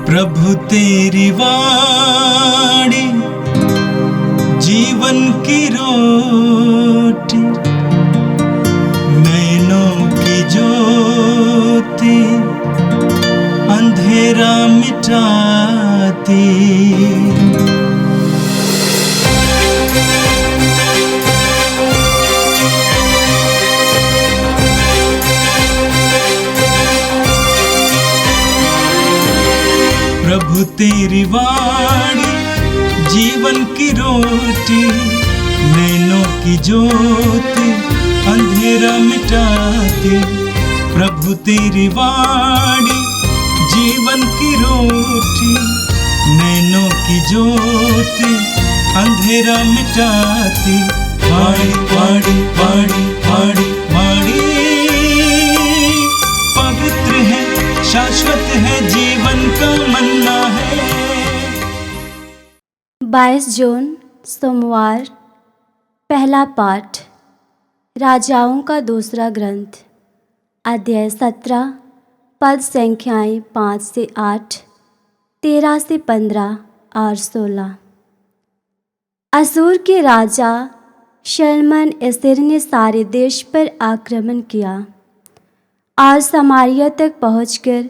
प्रभु तेरी वाणी जीवन की रोटी, नैनों की ज्योति अंधेरा मिटाती। प्रभु तेरी वाणी जीवन की रोटी, नैनों की ज्योति अंधेरा मिटाती। प्रभु तेरी वाणी जीवन की रोटी, नैनों की ज्योति अंधेरा मिटाती। वाणी वाणी वाणी वाणी वाणी पवित्र है, शाश्वत है, जीवन का मन्ना है। 22 जून सोमवार। पहला पाठ राजाओं का दूसरा ग्रंथ, अध्याय 17, पद संख्याएं 5 से 8, 13 से 15 और 16। असूर के राजा शल्मन-एसेर ने सारे देश पर आक्रमण किया और समारिया तक पहुंचकर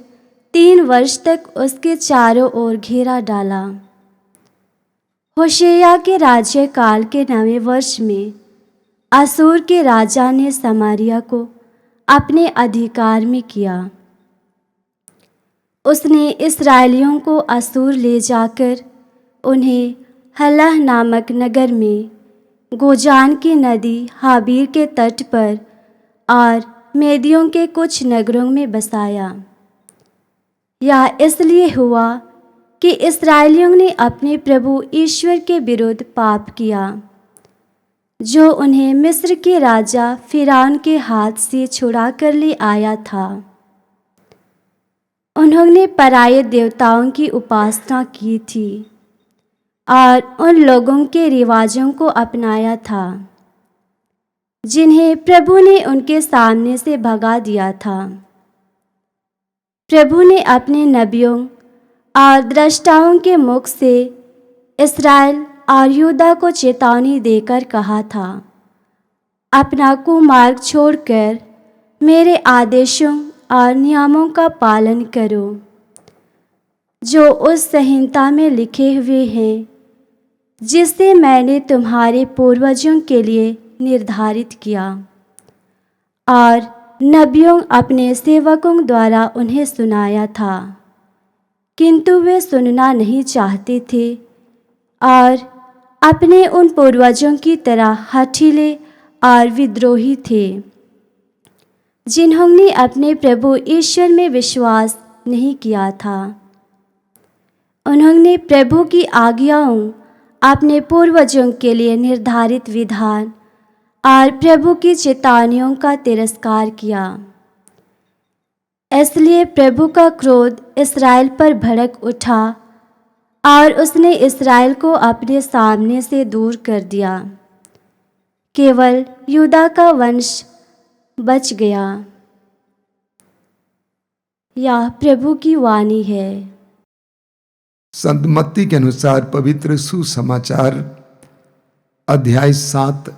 3 वर्ष तक उसके चारों ओर घेरा डाला। होशेया के राज्यकाल के 9वें वर्ष में असूर के राजा ने समारिया को अपने अधिकार में किया। उसने इस्राएलियों को असूर ले जाकर उन्हें हलह नामक नगर में, गोजान की नदी हाबीर के तट पर और मेदियों के कुछ नगरों में बसाया। यह इसलिए हुआ कि इस्राएलियों ने अपने प्रभु ईश्वर के विरुद्ध पाप किया, जो उन्हें मिस्र के राजा फिरौन के हाथ से छुड़ा कर ले आया था। उन्होंने पराये देवताओं की उपासना की थी और उन लोगों के रिवाजों को अपनाया था जिन्हें प्रभु ने उनके सामने से भगा दिया था। प्रभु ने अपने नबियों और द्रष्टाओं के मुख से इस्राएल और यहूदा को चेतावनी देकर कहा था, अपना कुमार्ग छोड़कर मेरे आदेशों और नियमों का पालन करो, जो उस संहिता में लिखे हुए हैं, जिसे मैंने तुम्हारे पूर्वजों के लिए निर्धारित किया। और नबियों अपने सेवकों द्वारा उन्हें सुनाया था, किंतु वे सुनना नहीं चाहते थे और अपने उन पूर्वजों की तरह हठीले और विद्रोही थे, जिन्होंने अपने प्रभु ईश्वर में विश्वास नहीं किया था। उन्होंने प्रभु की आज्ञाओं, अपने पूर्वजों के लिए निर्धारित विधान और प्रभु की चेतावनियों का तिरस्कार किया। इसलिए प्रभु का क्रोध इस्राएल पर भड़क उठा और उसने इस्राएल को अपने सामने से दूर कर दिया। केवल यहूदा का वंश बच गया। यह प्रभु की वाणी है। संत मत्ती के अनुसार पवित्र सुसमाचार अध्याय 7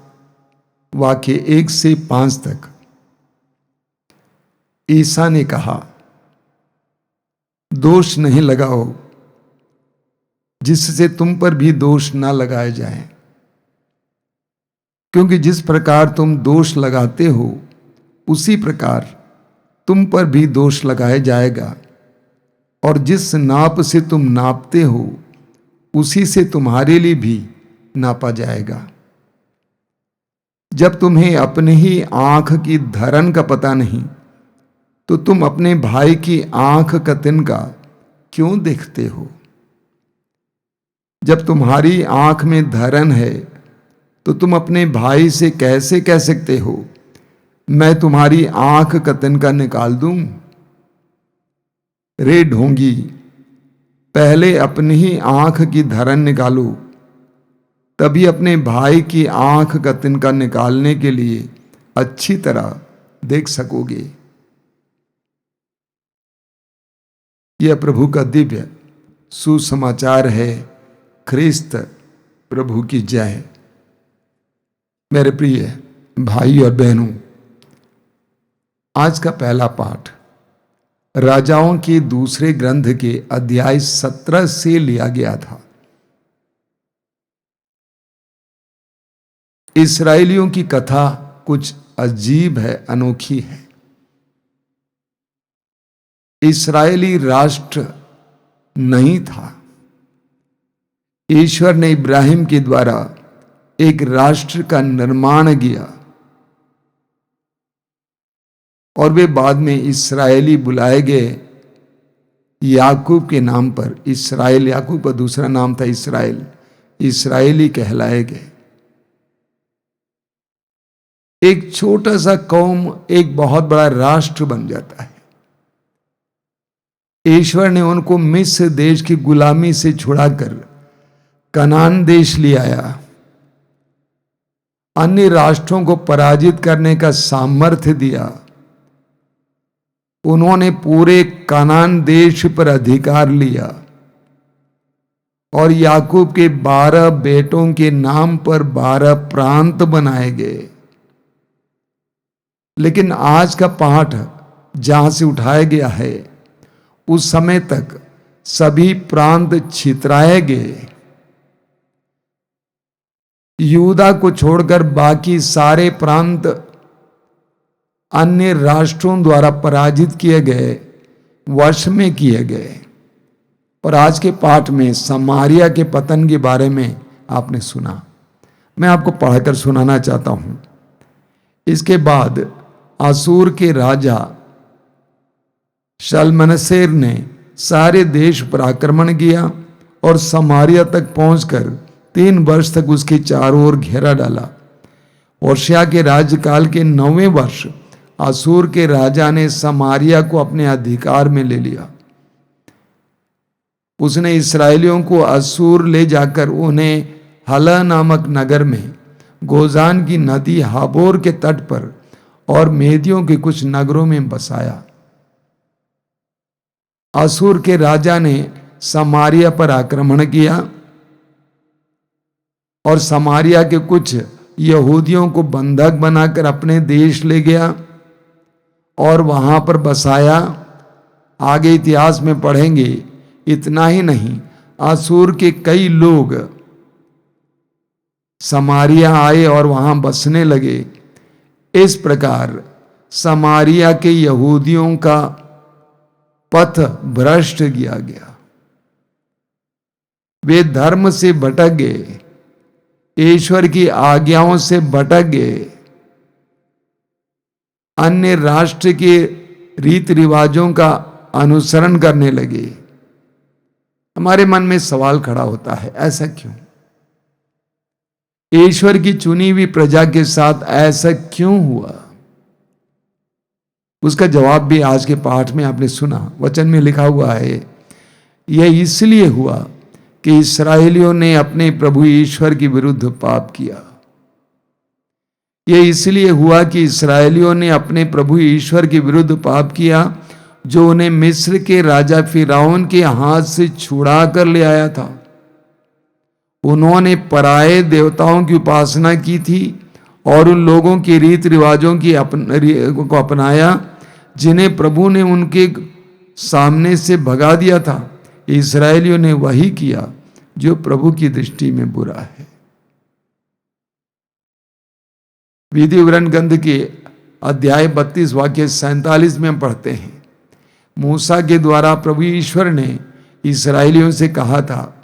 वाक्य 1 से 5 तक। ईसा ने कहा, दोष नहीं लगाओ जिससे तुम पर भी दोष ना लगाए जाए, क्योंकि जिस प्रकार तुम दोष लगाते हो उसी प्रकार तुम पर भी दोष लगाया जाएगा, और जिस नाप से तुम नापते हो उसी से तुम्हारे लिए भी नापा जाएगा। जब तुम्हें अपने ही आंख की धरन का पता नहीं, तो तुम अपने भाई की आंख का तिनका क्यों देखते हो? जब तुम्हारी आंख में धरन है, तो तुम अपने भाई से कैसे कह सकते हो, मैं तुम्हारी आंख का तिनका निकाल दूं? रे ढोंगी, पहले अपनी ही आंख की धरन निकालो, तभी अपने भाई की आंख का तिनका निकालने के लिए अच्छी तरह देख सकोगे। यह प्रभु का दिव्य सुसमाचार है। ख्रिस्त प्रभु की जय। मेरे प्रिय भाई और बहनों, आज का पहला पाठ राजाओं के दूसरे ग्रंथ के अध्याय 17 से लिया गया था। इस्राएलियों की कथा कुछ अजीब है, अनोखी है। इस्राएली राष्ट्र नहीं था। ईश्वर ने इब्राहिम के द्वारा एक राष्ट्र का निर्माण किया और वे बाद में इस्राएली बुलाए गए। याकूब के नाम पर इस्राएल, याकूब का दूसरा नाम था इस्राएल, इस्राएली कहलाए गए। एक छोटा सा कौम एक बहुत बड़ा राष्ट्र बन जाता है। ईश्वर ने उनको मिस्र देश की गुलामी से छुड़ाकर कनान देश ले आया। अन्य राष्ट्रों को पराजित करने का सामर्थ्य दिया। उन्होंने पूरे कनान देश पर अधिकार लिया और याकूब के 12 बेटों के नाम पर 12 प्रांत बनाए गए। लेकिन आज का पाठ जहां से उठाया गया है, उस समय तक सभी प्रांत छितराए गए। यहूदा को छोड़कर बाकी सारे प्रांत अन्य राष्ट्रों द्वारा पराजित किए गए, वश में किए गए। और आज के पाठ में समारिया के पतन के बारे में आपने सुना। मैं आपको पढ़कर सुनाना चाहता हूं। इसके बाद असूर के राजा शल्मनेसेर ने सारे देश पर आक्रमण किया और समारिया तक पहुंचकर 3 वर्ष तक उसके चारों ओर घेरा डाला। होशे के राज्यकाल के 9वें वर्ष असूर के राजा ने समारिया को अपने अधिकार में ले लिया। उसने इस्राएलियों को असूर ले जाकर उन्हें हला नामक नगर में, गोजान की नदी हाबोर के तट पर और मेदियों के कुछ नगरों में बसाया। असूर के राजा ने समारिया पर आक्रमण किया और समारिया के कुछ यहूदियों को बंधक बनाकर अपने देश ले गया और वहां पर बसाया। आगे इतिहास में पढ़ेंगे। इतना ही नहीं, असूर के कई लोग समारिया आए और वहां बसने लगे। इस प्रकार समारिया के यहूदियों का पथ भ्रष्ट किया गया। वे धर्म से भटक गए, ईश्वर की आज्ञाओं से भटक गए, अन्य राष्ट्र के रीति रिवाजों का अनुसरण करने लगे। हमारे मन में सवाल खड़ा होता है, ऐसा क्यों? ईश्वर की चुनी हुई प्रजा के साथ ऐसा क्यों हुआ? उसका जवाब भी आज के पाठ में आपने सुना। वचन में लिखा हुआ है, यह इसलिए हुआ कि इस्राएलियों ने अपने प्रभु ईश्वर के विरुद्ध पाप किया। यह इसलिए हुआ कि इस्राएलियों ने अपने प्रभु ईश्वर के विरुद्ध पाप किया, जो उन्हें मिस्र के राजा फिरौन के हाथ से छुड़ा कर ले आया था। उन्होंने पराये देवताओं की उपासना की थी और उन लोगों के रीति रिवाजों को अपनाया जिन्हें प्रभु ने उनके सामने से भगा दिया था। इस्राएलियों ने वही किया जो प्रभु की दृष्टि में बुरा है। विधि विवरण ग्रंथ के अध्याय 32 वाक्य 47 में हम पढ़ते हैं, मूसा के द्वारा प्रभु ईश्वर ने इस्राएलियों से कहा था,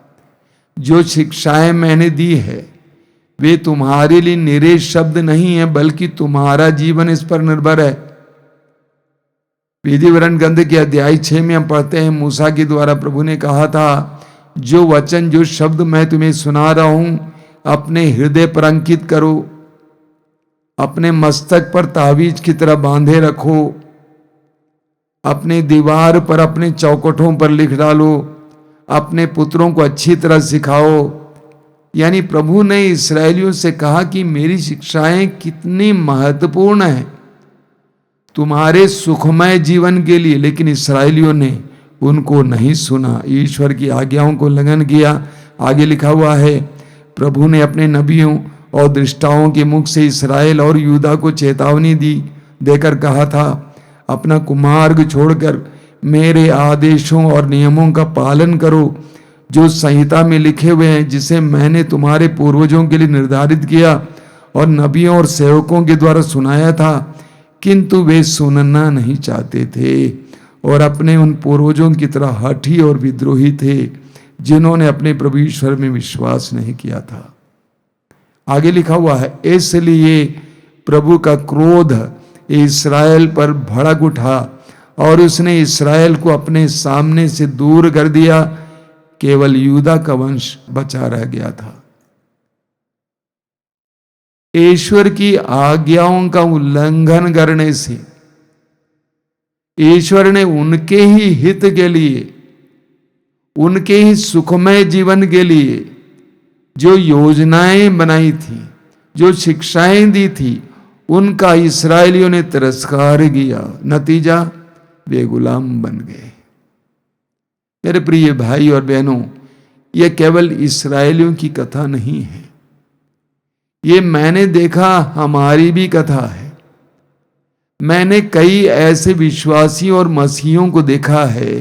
जो शिक्षाएं मैंने दी है वे तुम्हारे लिए निरे शब्द नहीं है, बल्कि तुम्हारा जीवन इस पर निर्भर है। विधि विवरण ग्रंथ के अध्याय 6 में हम पढ़ते हैं, मूसा के द्वारा प्रभु ने कहा था, जो वचन जो शब्द मैं तुम्हें सुना रहा हूं अपने हृदय पर अंकित करो, अपने मस्तक पर तावीज की तरह बांधे रखो, अपने दीवार पर अपने चौखटों पर लिख डालो, अपने पुत्रों को अच्छी तरह सिखाओ। यानी प्रभु ने इस्राएलियों से कहा कि मेरी शिक्षाएं कितनी महत्वपूर्ण हैं तुम्हारे सुखमय जीवन के लिए, लेकिन इस्राएलियों ने उनको नहीं सुना, ईश्वर की आज्ञाओं को उल्लंघन किया। आगे लिखा हुआ है, प्रभु ने अपने नबियों और दृष्टाओं के मुख से इस्राएल और यूदा को चेतावनी देकर कहा था, अपना कुमार्ग छोड़कर मेरे आदेशों और नियमों का पालन करो, जो संहिता में लिखे हुए हैं, जिसे मैंने तुम्हारे पूर्वजों के लिए निर्धारित किया और नबियों और सेवकों के द्वारा सुनाया था, किंतु वे सुनना नहीं चाहते थे और अपने उन पूर्वजों की तरह हठी और विद्रोही थे, जिन्होंने अपने प्रभु ईश्वर में विश्वास नहीं किया था। आगे लिखा हुआ है, इसलिए प्रभु का क्रोध इस्राएल पर भड़क उठा और उसने इस्राएल को अपने सामने से दूर कर दिया, केवल यूदा का वंश बचा रह गया था। ईश्वर की आज्ञाओं का उल्लंघन करने से ईश्वर ने उनके ही हित के लिए, उनके ही सुखमय जीवन के लिए जो योजनाएं बनाई थी, जो शिक्षाएं दी थी, उनका इस्राएलियों ने तिरस्कार किया। नतीजा, वे गुलाम बन गए। मेरे प्रिय भाई और बहनों, यह केवल इस्राएलियों की कथा नहीं है, ये मैंने देखा हमारी भी कथा है। मैंने कई ऐसे विश्वासियों और मसीहियों को देखा है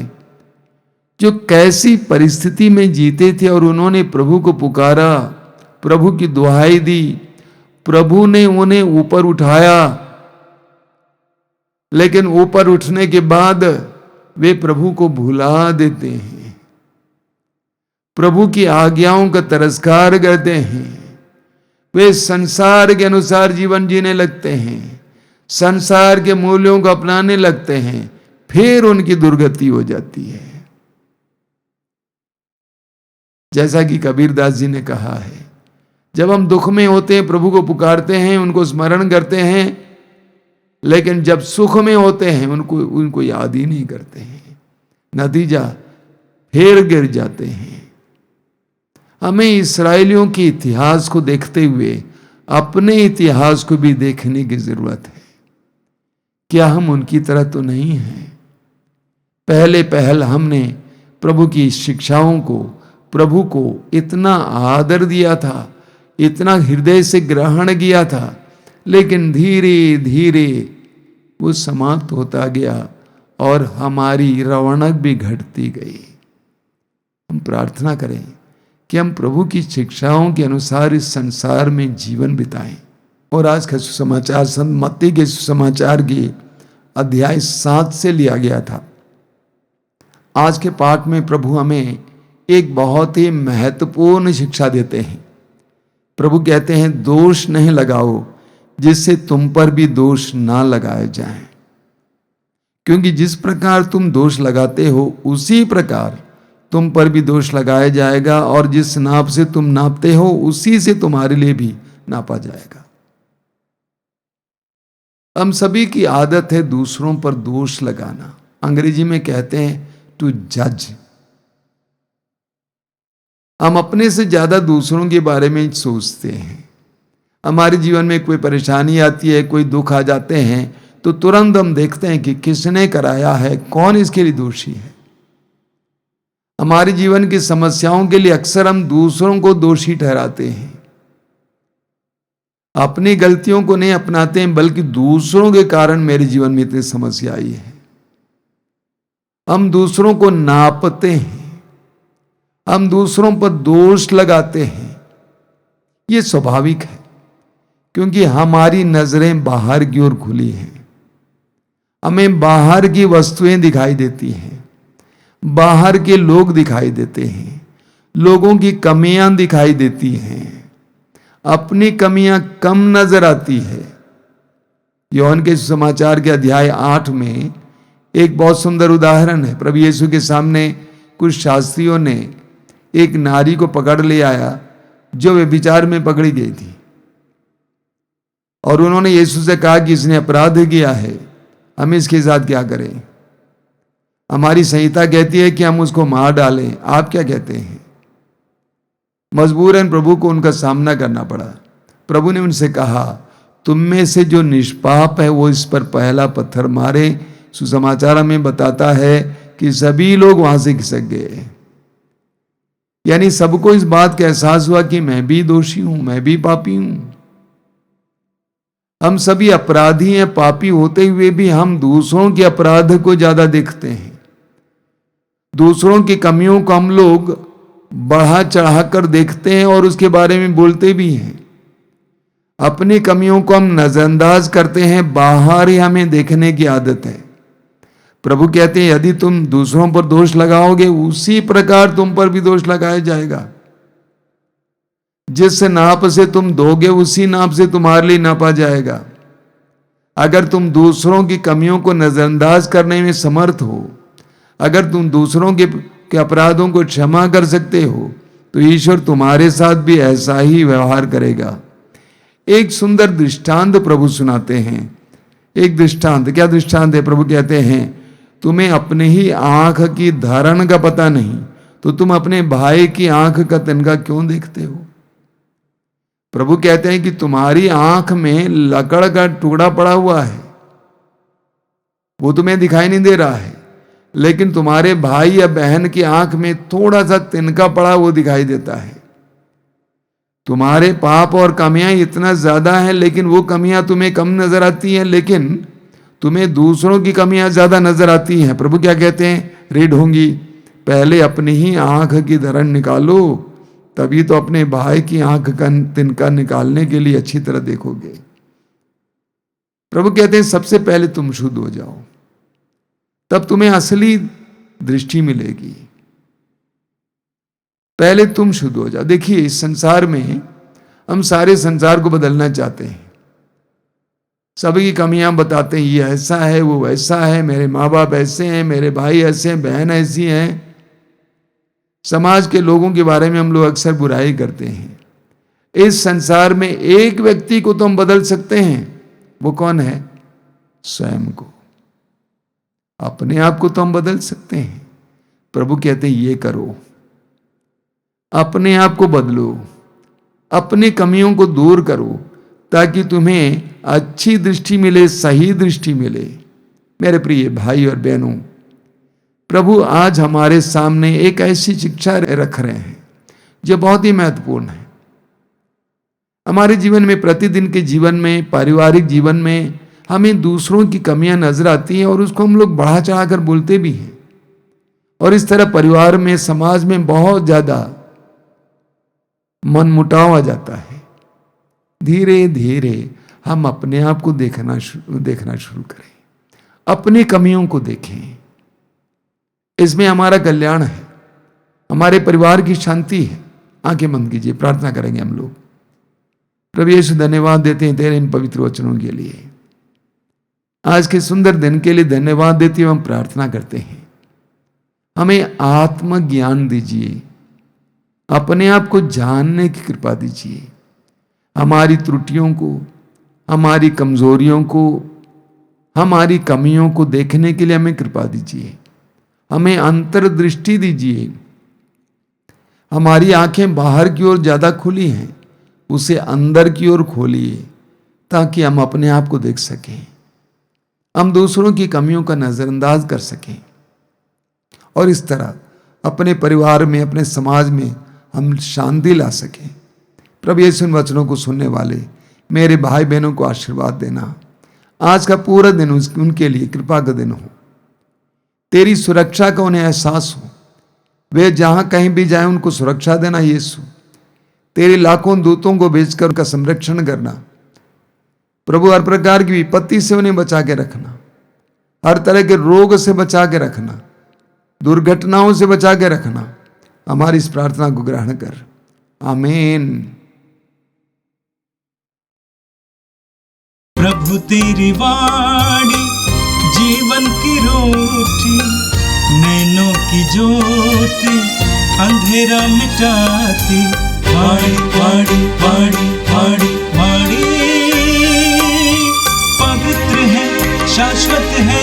जो कैसी परिस्थिति में जीते थे और उन्होंने प्रभु को पुकारा, प्रभु की दुहाई दी, प्रभु ने उन्हें ऊपर उठाया, लेकिन ऊपर उठने के बाद वे प्रभु को भुला देते हैं, प्रभु की आज्ञाओं का तिरस्कार करते हैं, वे संसार के अनुसार जीवन जीने लगते हैं, संसार के मूल्यों को अपनाने लगते हैं, फिर उनकी दुर्गति हो जाती है। जैसा कि कबीरदास जी ने कहा है, जब हम दुख में होते हैं प्रभु को पुकारते हैं, उनको स्मरण करते हैं, लेकिन जब सुख में होते हैं उनको याद ही नहीं करते हैं। नतीजा, फिर गिर जाते हैं। हमें इस्राएलियों के इतिहास को देखते हुए अपने इतिहास को भी देखने की जरूरत है। क्या हम उनकी तरह तो नहीं हैं? पहल हमने प्रभु की शिक्षाओं को, प्रभु को इतना आदर दिया था, इतना हृदय से ग्रहण किया था, लेकिन धीरे धीरे वो समाप्त होता गया और हमारी रौनक भी घटती गई। हम प्रार्थना करें कि हम प्रभु की शिक्षाओं के अनुसार इस संसार में जीवन बिताएं। और आज का सुसमाचार संत मत्ती के सुसमाचार के अध्याय 7 से लिया गया था। आज के पाठ में प्रभु हमें एक बहुत ही महत्वपूर्ण शिक्षा देते हैं। प्रभु कहते हैं, दोष नहीं लगाओ जिससे तुम पर भी दोष ना लगाए जाए, क्योंकि जिस प्रकार तुम दोष लगाते हो उसी प्रकार तुम पर भी दोष लगाया जाएगा, और जिस नाप से तुम नापते हो उसी से तुम्हारे लिए भी नापा जाएगा। हम सभी की आदत है दूसरों पर दोष लगाना। अंग्रेजी में कहते हैं टू जज। हम अपने से ज्यादा दूसरों के बारे में सोचते हैं। हमारे जीवन में कोई परेशानी आती है, कोई दुख आ जाते हैं, तो तुरंत हम देखते हैं कि किसने कराया है, कौन इसके लिए दोषी है। हमारे जीवन की समस्याओं के लिए अक्सर हम दूसरों को दोषी ठहराते हैं। अपनी गलतियों को नहीं अपनाते हैं, बल्कि दूसरों के कारण मेरे जीवन में इतनी समस्या आई है। हम दूसरों को नापते हैं, हम दूसरों पर दोष लगाते हैं। ये स्वाभाविक है, क्योंकि हमारी नजरें बाहर की ओर खुली हैं। हमें बाहर की वस्तुएं दिखाई देती हैं, बाहर के लोग दिखाई देते हैं, लोगों की कमियां दिखाई देती हैं, अपनी कमियां कम नजर आती है। यूहन्ना के सुसमाचार के अध्याय 8 में एक बहुत सुंदर उदाहरण है। प्रभु यीशु के सामने कुछ शास्त्रियों ने एक नारी को पकड़ ले आया जो व्यभिचार में पकड़ी गई थी, और उन्होंने यीशु से कहा कि इसने अपराध किया है, हम इसके साथ क्या करें? हमारी संहिता कहती है कि हम उसको मार डालें, आप क्या कहते हैं? मजबूरन प्रभु को उनका सामना करना पड़ा। प्रभु ने उनसे कहा, तुम में से जो निष्पाप है वो इस पर पहला पत्थर मारे। सुसमाचार में बताता है कि सभी लोग वहां से खिसक गए। यानी सबको इस बात का एहसास हुआ कि मैं भी दोषी हूं, मैं भी पापी हूं। हम सभी अपराधी हैं। पापी होते हुए भी हम दूसरों के अपराध को ज्यादा देखते हैं। दूसरों की कमियों को हम लोग बढ़ा चढ़ाकर देखते हैं और उसके बारे में बोलते भी हैं। अपनी कमियों को हम नजरअंदाज करते हैं, बाहर ही हमें देखने की आदत है। प्रभु कहते हैं यदि तुम दूसरों पर दोष लगाओगे उसी प्रकार तुम पर भी दोष लगाया जाएगा। जिस नाप से तुम दोगे उसी नाप से तुम्हारे लिए नापा जाएगा। अगर तुम दूसरों की कमियों को नजरअंदाज करने में समर्थ हो, अगर तुम दूसरों के अपराधों को क्षमा कर सकते हो, तो ईश्वर तुम्हारे साथ भी ऐसा ही व्यवहार करेगा। एक सुंदर दृष्टांत प्रभु सुनाते हैं। एक दृष्टांत, क्या दृष्टांत है? प्रभु कहते हैं तुम्हें अपने ही आंख की धारण का पता नहीं तो तुम अपने भाई की आंख का तिनका क्यों देखते हो? प्रभु कहते हैं कि तुम्हारी आंख में लकड़ का टुकड़ा पड़ा हुआ है, वो तुम्हें दिखाई नहीं दे रहा है, लेकिन तुम्हारे भाई या बहन की आंख में थोड़ा सा तिनका पड़ा वो दिखाई देता है। तुम्हारे पाप और कमियां इतना ज्यादा हैं, लेकिन वो कमियां तुम्हें कम नजर आती हैं, लेकिन तुम्हें दूसरों की कमियां ज्यादा नजर आती हैं। प्रभु क्या कहते हैं? रीड होंगी, पहले अपनी ही आंख की धरण निकालो, तभी तो अपने भाई की आंख का तिनका निकालने के लिए अच्छी तरह देखोगे। प्रभु कहते हैं सबसे पहले तुम शुद्ध हो जाओ, तब तुम्हें असली दृष्टि मिलेगी। पहले तुम शुद्ध हो जाओ। देखिए इस संसार में हम सारे संसार को बदलना चाहते हैं। सभी की कमियां बताते हैं, ये ऐसा है, वो वैसा है, मेरे माँ बाप ऐसे हैं, मेरे भाई ऐसे हैं, बहन ऐसी हैं। समाज के लोगों के बारे में हम लोग अक्सर बुराई करते हैं। इस संसार में एक व्यक्ति को तो हम बदल सकते हैं, वो कौन है? स्वयं को, अपने आप को तो हम बदल सकते हैं। प्रभु कहते हैं ये करो, अपने आप को बदलो, अपनी कमियों को दूर करो, ताकि तुम्हें अच्छी दृष्टि मिले, सही दृष्टि मिले। मेरे प्रिय भाई और बहनों, प्रभु आज हमारे सामने एक ऐसी शिक्षा रख रहे हैं जो बहुत ही महत्वपूर्ण है। हमारे जीवन में, प्रतिदिन के जीवन में, पारिवारिक जीवन में हमें दूसरों की कमियां नजर आती हैं और उसको हम लोग बढ़ा चढ़ाकर बोलते भी हैं, और इस तरह परिवार में, समाज में बहुत ज्यादा मनमुटाव आ जाता है। धीरे धीरे हम अपने आप को देखना शुरू करें, अपनी कमियों को देखें। इसमें हमारा कल्याण है, हमारे परिवार की शांति है। आंखें बंद कीजिए, प्रार्थना करेंगे हम लोग। प्रभु यीशु धन्यवाद देते हैं तेरे इन पवित्र वचनों के लिए, आज के सुंदर दिन के लिए धन्यवाद देते हुए हम प्रार्थना करते हैं, हमें आत्मज्ञान दीजिए, अपने आप को जानने की कृपा दीजिए। हमारी त्रुटियों को, हमारी कमजोरियों को, हमारी कमियों को देखने के लिए हमें कृपा दीजिए। हमें अंतर्दृष्टि दीजिए। हमारी आंखें बाहर की ओर ज्यादा खुली हैं, उसे अंदर की ओर खोलिए ताकि हम अपने आप को देख सकें, हम दूसरों की कमियों का नजरअंदाज कर सकें, और इस तरह अपने परिवार में, अपने समाज में हम शांति ला सकें। प्रभु यीशु इन वचनों को सुनने वाले मेरे भाई बहनों को आशीर्वाद देना। आज का पूरा दिन उनके लिए कृपा का दिन हो, तेरी सुरक्षा का उन्हें एहसास हो। वे जहां कहीं भी जाएं उनको सुरक्षा देना यीशु। तेरे लाखों दूतों को भेजकर उनका संरक्षण करना प्रभु। हर प्रकार की विपत्ति से उन्हें बचा के रखना, हर तरह के रोग से बचा के रखना, दुर्घटनाओं से बचा के रखना। हमारी इस प्रार्थना को ग्रहण कर, आमीन। प्रभु तेरी वाणी जीवन की रोटी, नैनों की ज्योति अंधेरा मिटाती। वाणी वाणी वाणी वाणी वाणी, पवित्र है, शाश्वत है